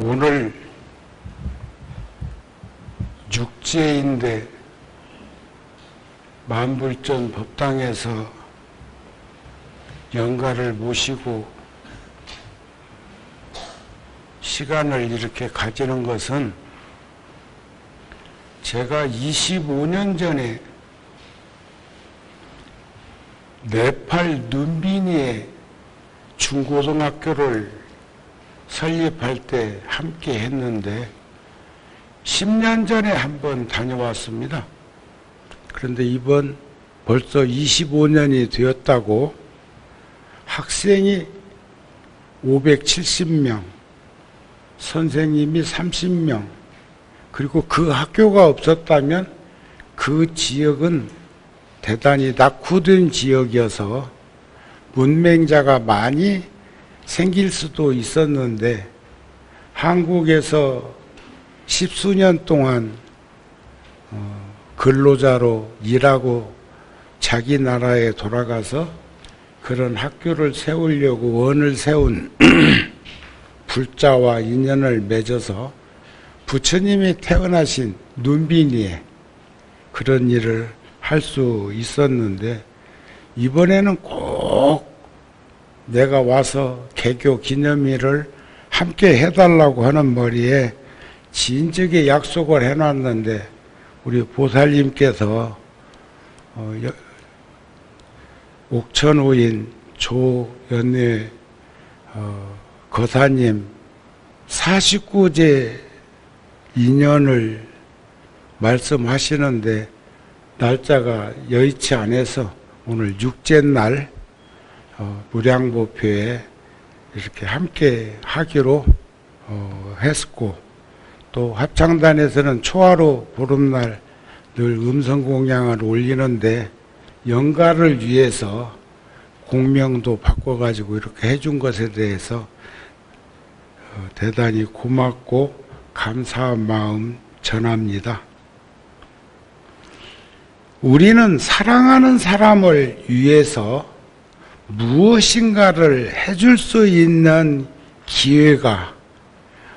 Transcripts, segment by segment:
오늘 육제인데 만불전 법당에서 영가를 모시고 시간을 이렇게 가지는 것은 제가 25년 전에 네팔 눈비니에 중고등학교를 설립할 때 함께 했는데 10년 전에 한번 다녀왔습니다. 그런데 이번 벌써 25년이 되었다고 학생이 570명, 선생님이 30명, 그리고 그 학교가 없었다면 그 지역은 대단히 낙후된 지역이어서 문맹자가 많이 생길 수도 있었는데 한국에서 10수년 동안 근로자로 일하고 자기 나라에 돌아가서 그런 학교를 세우려고 원을 세운 불자와 인연을 맺어서 부처님이 태어나신 눈비니에 그런 일을 할 수 있었는데 이번에는 꼭 내가 와서 개교 기념일을 함께 해달라고 하는 머리에 진즉에 약속을 해놨는데 우리 보살님께서 옥천오인 조연회 거사님 49제 인연을 말씀하시는데 날짜가 여의치 않아서 오늘 육제 날 무량보표에 이렇게 함께 하기로 했고, 또 합창단에서는 초하루 보름날 늘 음성공양을 올리는데 영가를 위해서 공명도 바꿔가지고 이렇게 해준 것에 대해서 대단히 고맙고 감사한 마음 전합니다. 우리는 사랑하는 사람을 위해서 무엇인가를 해줄 수 있는 기회가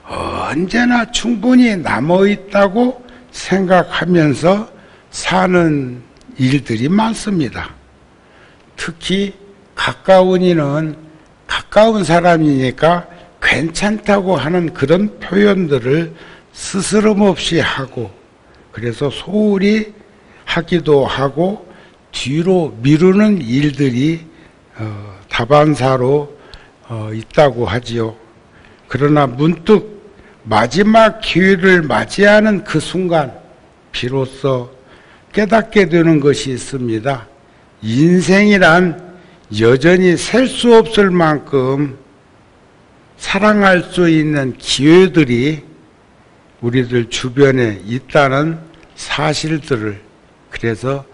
언제나 충분히 남아있다고 생각하면서 사는 일들이 많습니다. 특히 가까운 이는 가까운 사람이니까 괜찮다고 하는 그런 표현들을 스스럼 없이 하고, 그래서 소홀히 하기도 하고 뒤로 미루는 일들이 다반사로 있다고 하지요. 그러나 문득 마지막 기회를 맞이하는 그 순간 비로소 깨닫게 되는 것이 있습니다. 인생이란 여전히 셀 수 없을 만큼 사랑할 수 있는 기회들이 우리들 주변에 있다는 사실들을, 그래서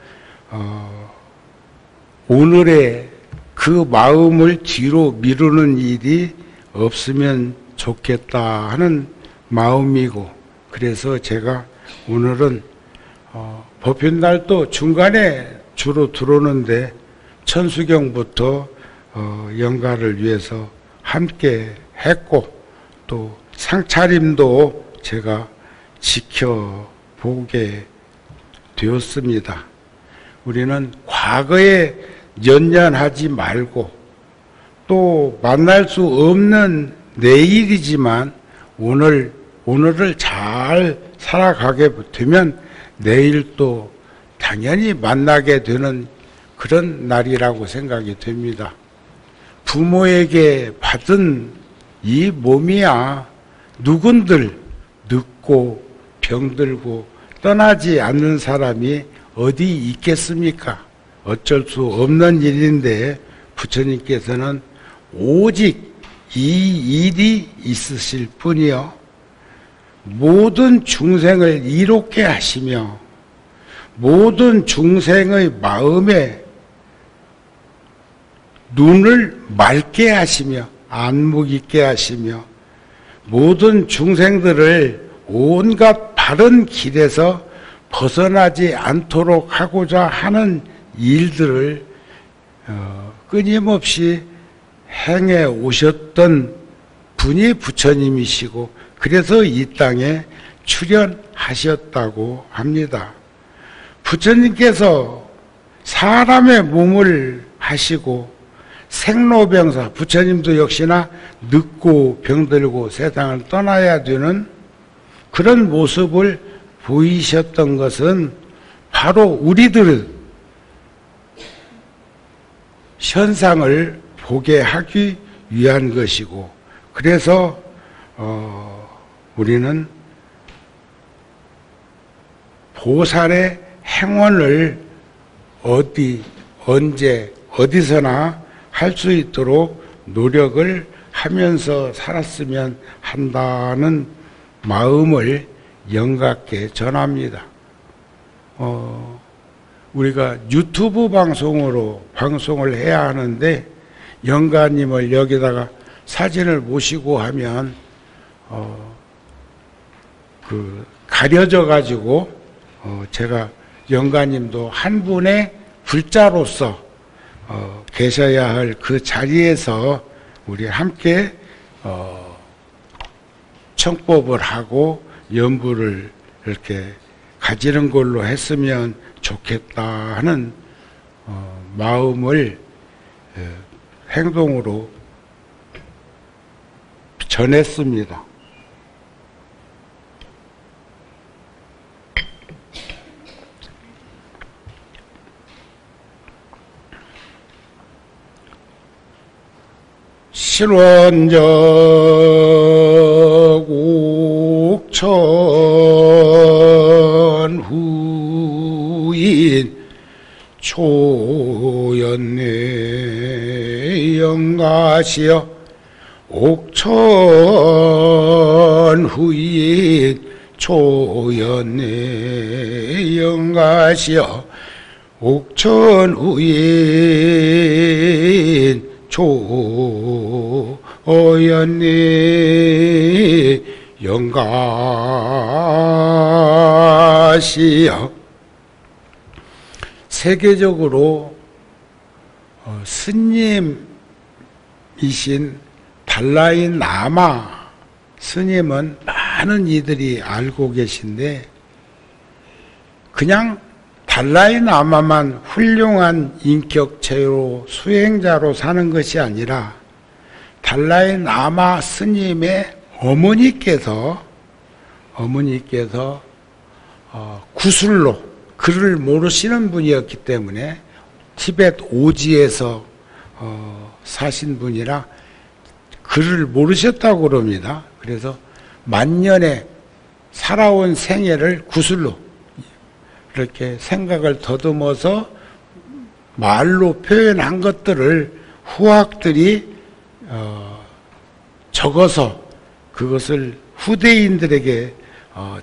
오늘의 그 마음을 뒤로 미루는 일이 없으면 좋겠다 하는 마음이고, 그래서 제가 오늘은 법윤날도 중간에 주로 들어오는데 천수경부터 영가를 위해서 함께 했고, 또 상차림도 제가 지켜보게 되었습니다. 우리는 과거에 연연하지 말고, 또 만날 수 없는 내일이지만 오늘을 잘 살아가게 되면 내일 또 당연히 만나게 되는 그런 날이라고 생각이 됩니다. 부모에게 받은 이 몸이야 누군들 늙고 병들고 떠나지 않는 사람이 어디 있겠습니까? 어쩔 수 없는 일인데 부처님께서는 오직 이 일이 있으실 뿐이요 모든 중생을 이롭게 하시며 모든 중생의 마음에 눈을 맑게 하시며 안목 있게 하시며 모든 중생들을 온갖 바른 길에서 벗어나지 않도록 하고자 하는 일들을 끊임없이 행해 오셨던 분이 부처님이시고 그래서 이 땅에 출현하셨다고 합니다. 부처님께서 사람의 몸을 하시고 생로병사, 부처님도 역시나 늙고 병들고 세상을 떠나야 되는 그런 모습을 보이셨던 것은 바로 우리들의 현상을 보게 하기 위한 것이고, 그래서 우리는 보살의 행원을 언제 어디서나 할 수 있도록 노력을 하면서 살았으면 한다는 마음을 영각께 전합니다. 우리가 유튜브 방송으로 방송을 해야 하는데 영가님을 여기다가 사진을 모시고 하면 가려져 가지고 제가 영가님도 한 분의 불자로서 계셔야 할 그 자리에서 우리 함께 청법을 하고 연부를 이렇게 가지는 걸로 했으면 좋겠다 하는 마음을 행동으로 전했습니다. 실원적 옥천 후인 초연내 영가시여 옥천 후인 초연내 영가시여 옥천 후인 초연내 영가시여. 세계적으로 스님이신 달라이 라마 스님은 많은 이들이 알고 계신데, 그냥 달라이 라마만 훌륭한 인격체로 수행자로 사는 것이 아니라 달라이 라마 스님의 어머니께서 구슬로 글을 모르시는 분이었기 때문에 티벳 오지에서 사신 분이라 글을 모르셨다고 그럽니다. 그래서 만년에 살아온 생애를 구슬로 이렇게 생각을 더듬어서 말로 표현한 것들을 후학들이 적어서 그것을 후대인들에게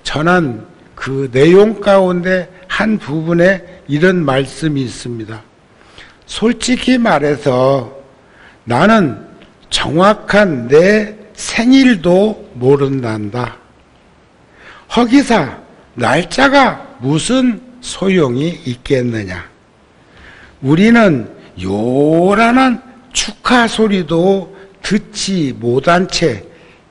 전한 그 내용 가운데 한 부분에 이런 말씀이 있습니다. 솔직히 말해서 나는 정확한 내 생일도 모른단다. 허기사 날짜가 무슨 소용이 있겠느냐. 우리는 요란한 축하 소리도 듣지 못한 채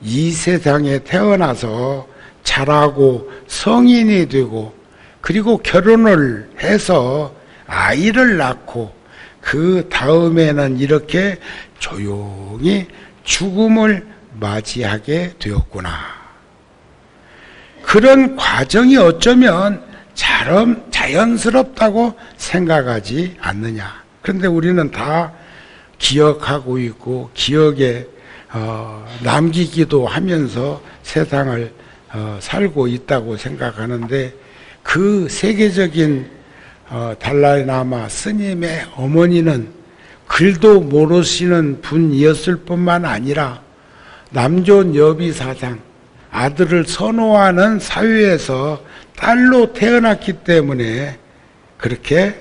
이 세상에 태어나서 자라고 성인이 되고, 그리고 결혼을 해서 아이를 낳고 그 다음에는 이렇게 조용히 죽음을 맞이하게 되었구나. 그런 과정이 어쩌면 자연스럽다고 생각하지 않느냐. 그런데 우리는 다 기억하고 있고 기억에 남기기도 하면서 세상을 살고 있다고 생각하는데, 그 세계적인 달라이 라마 스님의 어머니는 글도 모르시는 분이었을 뿐만 아니라 남존 여비 사상, 아들을 선호하는 사회에서 딸로 태어났기 때문에 그렇게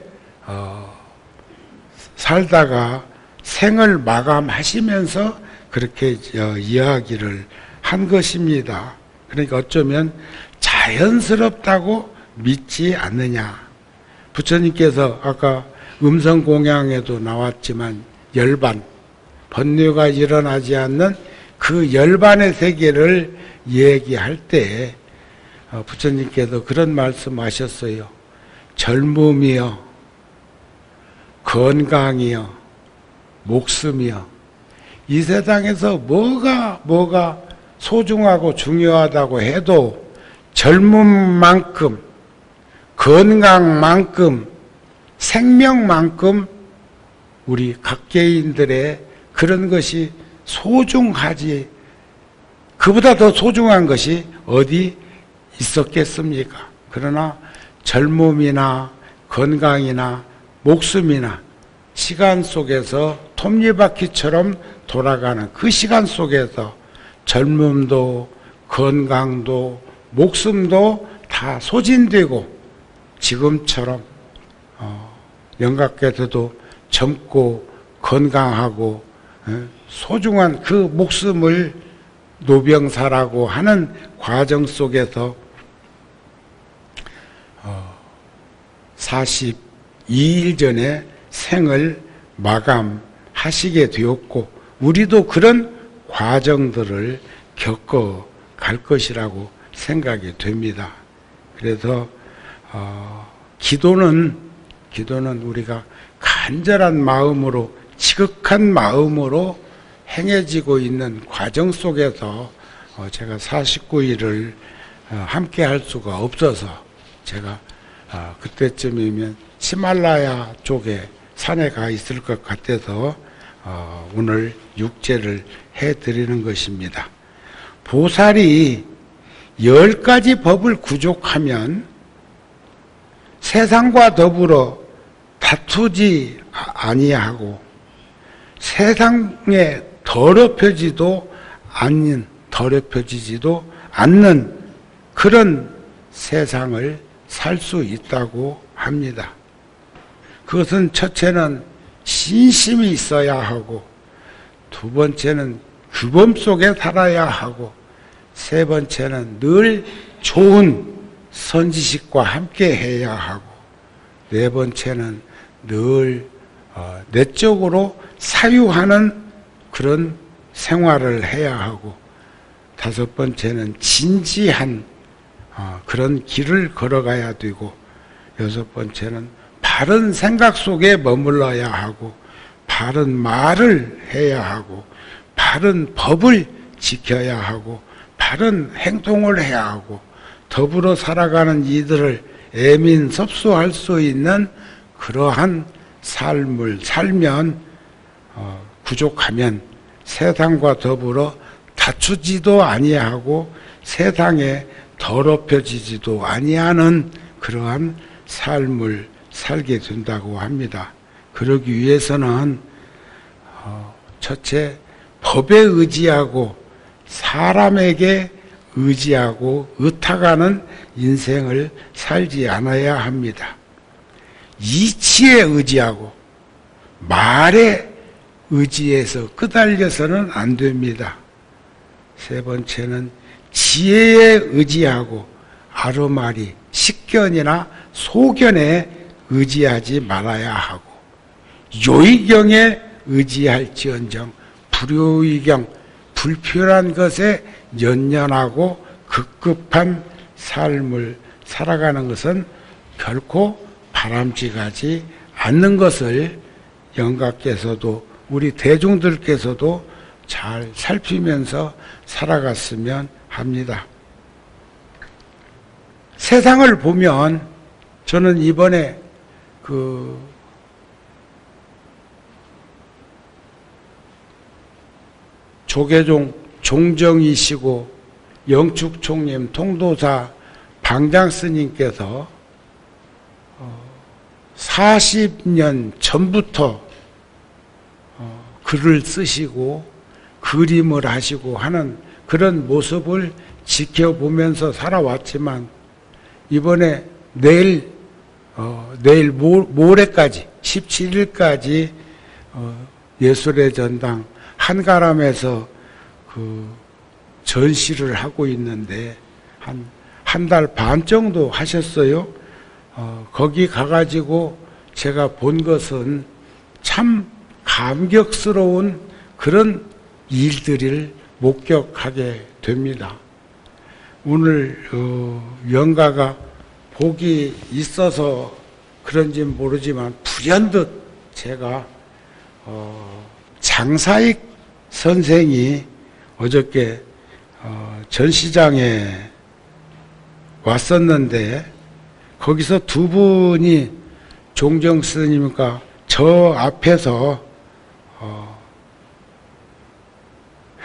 살다가 생을 마감하시면서 그렇게 이야기를 한 것입니다. 그러니까 어쩌면 자연스럽다고 믿지 않느냐. 부처님께서 아까 음성공양에도 나왔지만 열반, 번뇌가 일어나지 않는 그 열반의 세계를 얘기할 때 부처님께서 그런 말씀하셨어요. 젊음이여, 건강이여, 목숨이여. 이 세상에서 뭐가 소중하고 중요하다고 해도 젊음만큼, 건강만큼, 생명만큼 우리 각계인들의 그런 것이 소중하지, 그보다 더 소중한 것이 어디 있었겠습니까? 그러나 젊음이나 건강이나 목숨이나 시간 속에서 톱니바퀴처럼 돌아가는 그 시간 속에서 젊음도 건강도 목숨도 다 소진되고 지금처럼 영각께서도 젊고 건강하고 소중한 그 목숨을 노병사라고 하는 과정 속에서 42일 전에 생을 마감하시게 되었고 우리도 그런 과정들을 겪어 갈 것이라고 생각이 됩니다. 그래서 기도는 우리가 간절한 마음으로 지극한 마음으로 행해지고 있는 과정 속에서 제가 49일을 함께 할 수가 없어서 제가 그때쯤이면 히말라야 쪽에 산에 가 있을 것 같아서 오늘 육제를 해드리는 것입니다. 보살이 10가지 법을 구족하면 세상과 더불어 다투지 아니하고 세상에 더럽혀지지도 않는 그런 세상을 살 수 있다고 합니다. 그것은 첫째는 신심이 있어야 하고 두 번째는 규범 속에 살아야 하고 세 번째는 늘 좋은 선지식과 함께 해야 하고 네 번째는 늘 내적으로 사유하는 그런 생활을 해야 하고 다섯 번째는 진지한 그런 길을 걸어가야 되고 여섯 번째는 바른 생각 속에 머물러야 하고 바른 말을 해야 하고 바른 법을 지켜야 하고 바른 행동을 해야 하고 더불어 살아가는 이들을 애민섭소할 수 있는 그러한 삶을 살면 구족하면 세상과 더불어 다투지도 아니하고 세상에 더럽혀지지도 아니하는 그러한 삶을 살게 된다고 합니다. 그러기 위해서는 첫째 법에 의지하고 사람에게 의지하고 의탁하는 인생을 살지 않아야 합니다. 이치에 의지하고 말에 의지해서 끄달려서는 안 됩니다. 세 번째는 지혜에 의지하고 아르마리, 식견이나 소견에 의지하지 말아야 하고 요의경에 의지할지언정 불요의경, 불필요한 것에 연연하고 급급한 삶을 살아가는 것은 결코 바람직하지 않는 것을 영가께서도 우리 대중들께서도 잘 살피면서 살아갔으면 합니다. 세상을 보면 저는 이번에 조계종 종정이시고 영축총님 통도사 방장스님께서 40년 전부터 글을 쓰시고 그림을 하시고 하는 그런 모습을 지켜보면서 살아왔지만 이번에 내일 모레까지 17일까지 예술의 전당 한가람에서 전시를 하고 있는데 한 달 반 정도 하셨어요. 거기 가가지고 제가 본 것은 참 감격스러운 그런 일들을 목격하게 됩니다. 오늘 연가가 복이 있어서 그런지는 모르지만 불현듯 제가 장사익 선생이 어저께 전시장에 왔었는데 거기서 두 분이 종정 스님과 저 앞에서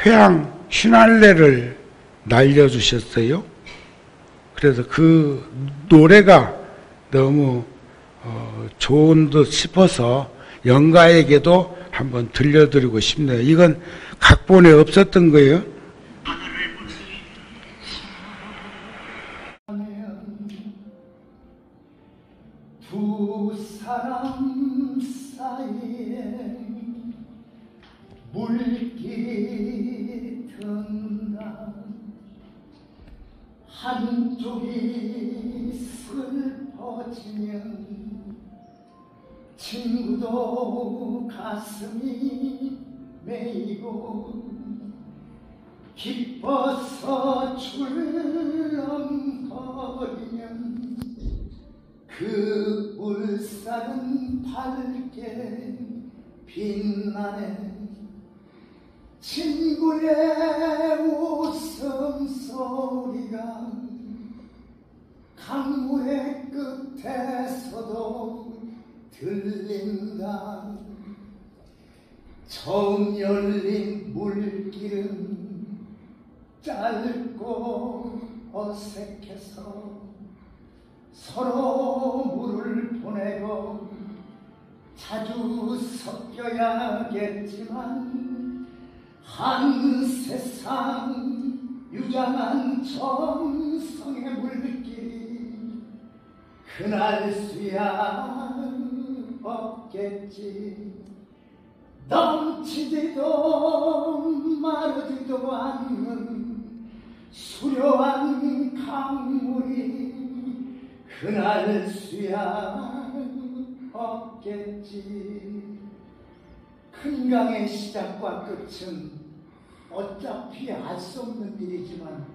회향 휘날레를 날려주셨어요. 그래서 그 노래가 너무 좋은 듯 싶어서 영가에게도 한번 들려드리고 싶네요. 이건 각본에 없었던 거예요. 두 사람 사이에 물길이 든다. 한쪽이 슬퍼지면 친구도 가슴이 메이고 기뻐서 출렁거리면 그 울살은 밝게 빛나네. 친구의 웃음소리가 강물의 끝에서도 들린다. 처음 열린 물길은 짧고 어색해서 서로 물을 보내고 자주 섞여야겠지만 한 세상 유장한 정성의 물길이 그날수야 없겠지. 넘치지도 마르지도 않는 수려한 강물이 그날수야 없겠지. 큰 강의 시작과 끝은 어차피 알 수 없는 일이지만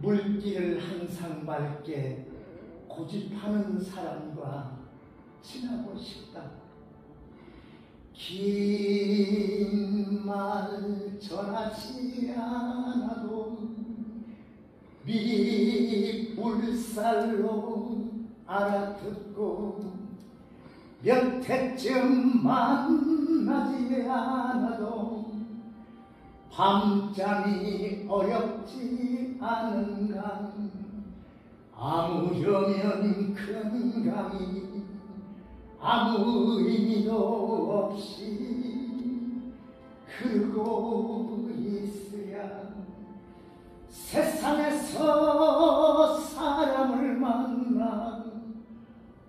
물길을 항상 맑게 고집하는 사람과 지나고 싶다. 긴 말 전하지 않아도 미리 물살로 알아듣고 몇 해쯤 만나지 않아도 밤잠이 어렵지 않은가. 아무려면 큰 강이 아무 의미도 없이 흐르고 있어야 세상에서 사람을 만나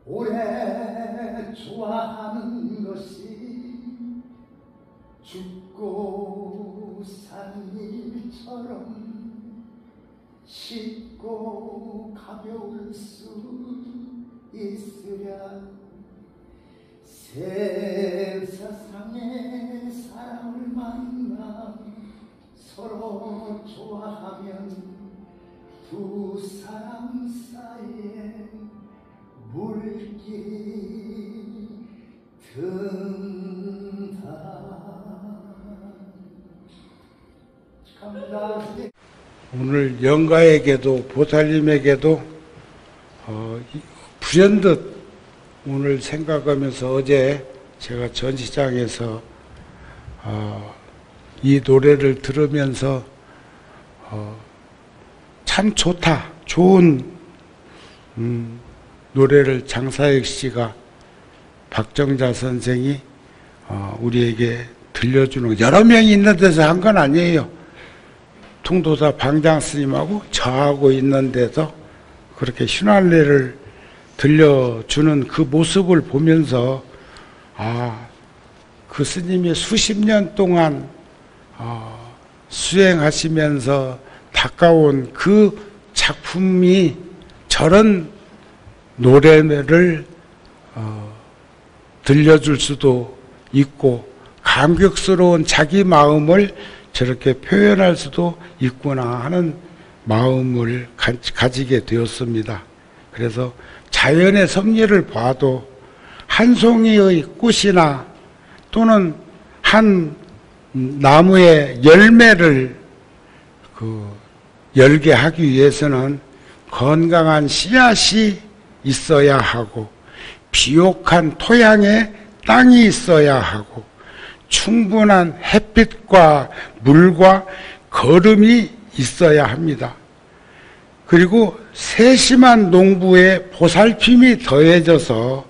오래 좋아하는 것이 죽고 산 일처럼 쉽고 가벼울 수 있으랴. 세상에 사람을 만나 서로 좋아하면 두 사람 사이에 물길이 든다. 감사합니다. 오늘 영가에게도 보살님에게도 불현듯 오늘 생각하면서 어제 제가 전시장에서 이 노래를 들으면서 참 좋다, 좋은 노래를 장사익 씨가 박정자 선생이 우리에게 들려주는, 여러 명이 있는 데서 한 건 아니에요. 통도사 방장 스님하고 저하고 있는 데서 그렇게 휘날레를 들려주는 그 모습을 보면서 그 스님이 수십 년 동안 수행하시면서 닦아온 그 작품이 저런 노래를 들려줄 수도 있고, 감격스러운 자기 마음을 저렇게 표현할 수도 있구나 하는 마음을 가지게 되었습니다. 그래서 자연의 섭리를 봐도 한 송이의 꽃이나 또는 한 나무의 열매를 열게 하기 위해서는 건강한 씨앗이 있어야 하고 비옥한 토양에 땅이 있어야 하고 충분한 햇빛과 물과 거름이 있어야 합니다. 그리고 세심한 농부의 보살핌이 더해져서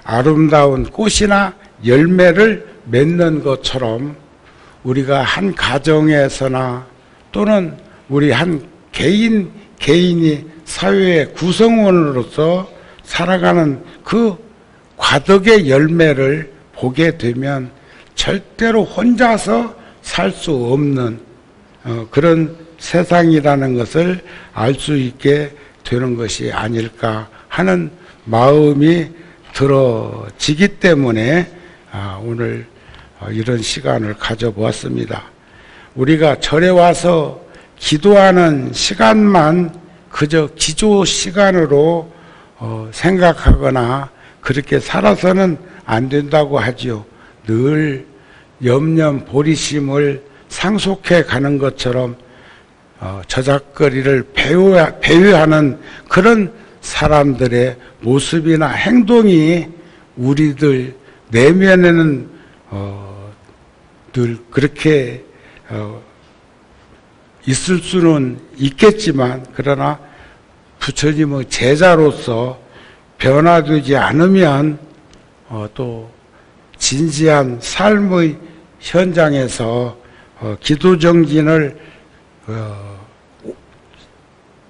아름다운 꽃이나 열매를 맺는 것처럼 우리가 한 가정에서나 또는 우리 한 개인이 사회의 구성원으로서 살아가는 그 과덕의 열매를 보게 되면 절대로 혼자서 살 수 없는 그런 세상이라는 것을 알 수 있게 되는 것이 아닐까 하는 마음이 들어지기 때문에 오늘 이런 시간을 가져보았습니다. 우리가 절에 와서 기도하는 시간만 그저 기도 시간으로 생각하거나 그렇게 살아서는 안 된다고 하지요. 늘 염려 보리심을 상속해 가는 것처럼 저작거리를 배회하는 그런 사람들의 모습이나 행동이 우리들 내면에는 늘 그렇게 있을 수는 있겠지만 그러나 부처님의 제자로서 변화되지 않으면 또 진지한 삶의 현장에서 기도정진을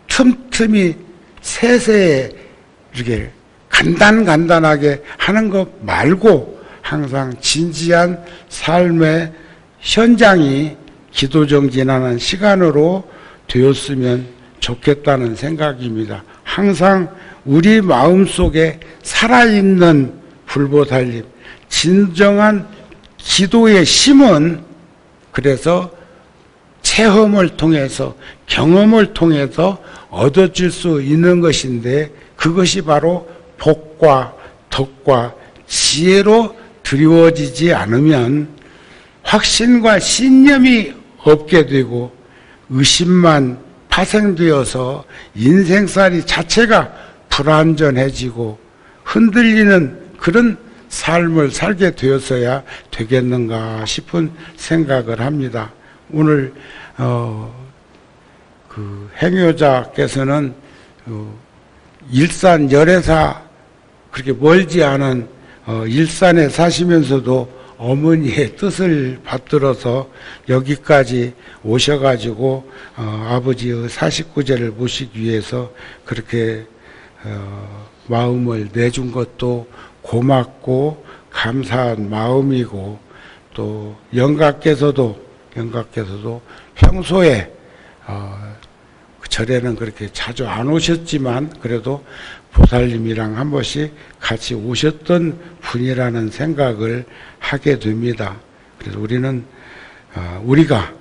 틈틈이 세세에 이렇게 간단하게 하는 것 말고 항상 진지한 삶의 현장이 기도정진하는 시간으로 되었으면 좋겠다는 생각입니다. 항상 우리 마음속에 살아있는 불보살님, 진정한 기도의 심은 그래서 체험을 통해서 경험을 통해서 얻어질 수 있는 것인데 그것이 바로 복과 덕과 지혜로 드리워지지 않으면 확신과 신념이 없게 되고 의심만 파생되어서 인생살이 자체가 불안전해지고 흔들리는 그런 삶을 살게 되었어야 되겠는가 싶은 생각을 합니다. 오늘 그 행여자께서는 일산 열애사 그렇게 멀지 않은 일산에 사시면서도 어머니의 뜻을 받들어서 여기까지 오셔가지고 아버지의 49제를 모시기 위해서 그렇게 마음을 내준 것도 고맙고 감사한 마음이고 또 영가께서도 평소에 절에는 그렇게 자주 안 오셨지만 그래도 보살님이랑 한 번씩 같이 오셨던 분이라는 생각을 하게 됩니다. 그래서 우리가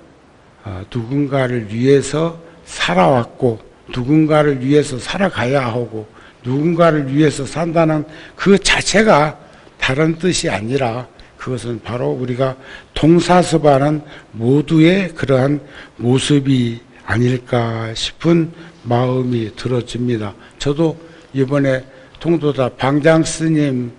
누군가를 위해서 살아왔고 누군가를 위해서 살아가야 하고 누군가를 위해서 산다는 그 자체가 다른 뜻이 아니라 그것은 바로 우리가 동사섭하는 모두의 그러한 모습이 아닐까 싶은 마음이 들어집니다. 저도 이번에 통도사 방장스님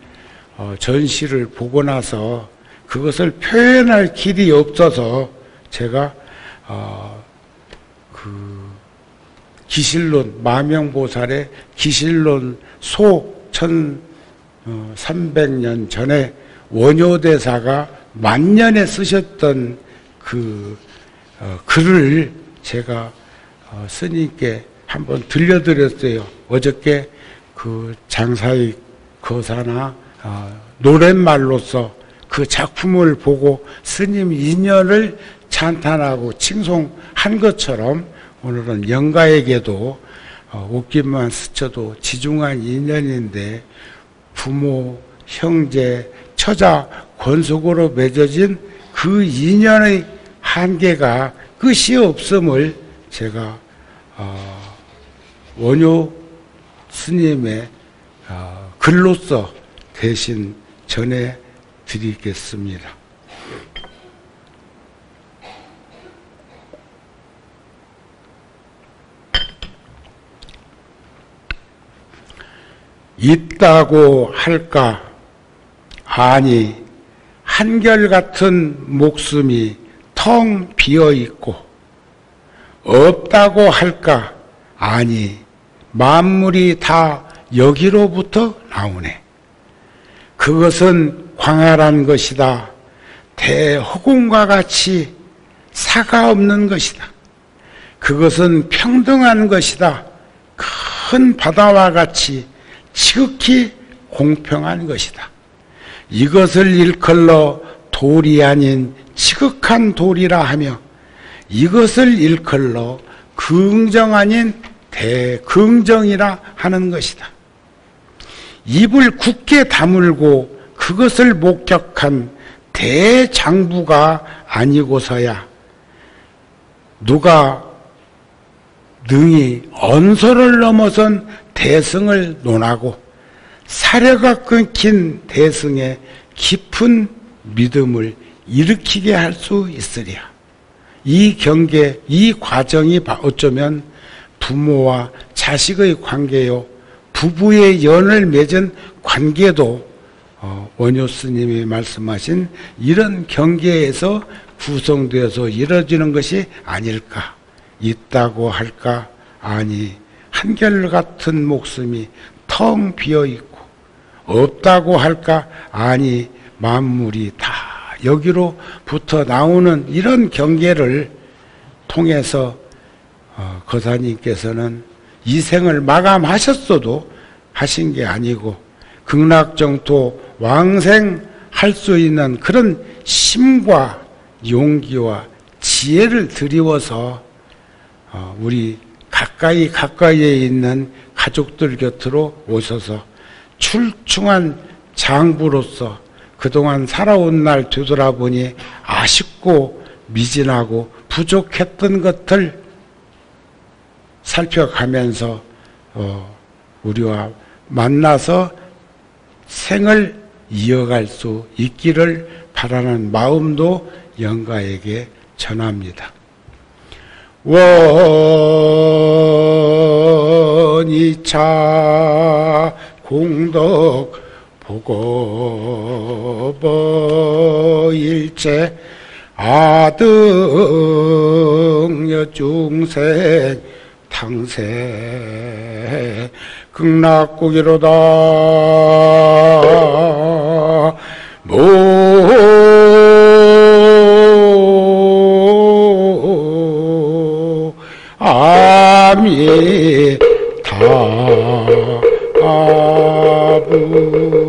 전시를 보고 나서 그것을 표현할 길이 없어서 제가 그 기실론 마명보살의 기실론 소 1300년 전에 원효대사가 만년에 쓰셨던 그 글을 제가 스님께 한번 들려드렸어요. 어저께 그 장사익 거사나 노랫말로서 그 작품을 보고 스님 인연을 찬탄하고 칭송한 것처럼 오늘은 영가에게도 옷깃만 스쳐도 지중한 인연인데 부모, 형제, 처자, 권속으로 맺어진 그 인연의 한계가 끝이 없음을 제가 원효 스님의 글로써 대신 전해드리겠습니다. 있다고 할까? 아니, 한결같은 목숨이 텅 비어 있고, 없다고 할까? 아니, 만물이 다 여기로부터 나오네. 그것은 광활한 것이다. 대허공과 같이 사가 없는 것이다. 그것은 평등한 것이다. 큰 바다와 같이 지극히 공평한 것이다. 이것을 일컬러 돌이 아닌 지극한 돌이라 하며, 이것을 일컬러 긍정 아닌 대긍정이라 하는 것이다. 입을 굳게 다물고 그것을 목격한 대장부가 아니고서야 누가 능히 언소를 넘어선 대승을 논하고 사려가 끊긴 대승의 깊은 믿음을 일으키게 할 수 있으랴. 이 경계, 이 과정이 어쩌면 부모와 자식의 관계요, 부부의 연을 맺은 관계도 원효 스님이 말씀하신 이런 경계에서 구성되어서 이루어지는 것이 아닐까. 있다고 할까? 아니, 한결같은 목숨이 텅 비어있고, 없다고 할까? 아니, 만물이 다 여기로부터 나오는 이런 경계를 통해서 거사님께서는 이 생을 마감하셨어도 하신 게 아니고, 극락정토 왕생할 수 있는 그런 심과 용기와 지혜를 드리워서 우리 가까이에 있는 가족들 곁으로 오셔서 출중한 장부로서 그동안 살아온 날 되돌아보니 아쉽고 미진하고 부족했던 것들 살펴가면서 우리와 만나서 생을 이어갈 수 있기를 바라는 마음도 영가에게 전합니다. 원이차 공덕 보고보일체 아등여 중생 탕세 극락국이로다. 아미타불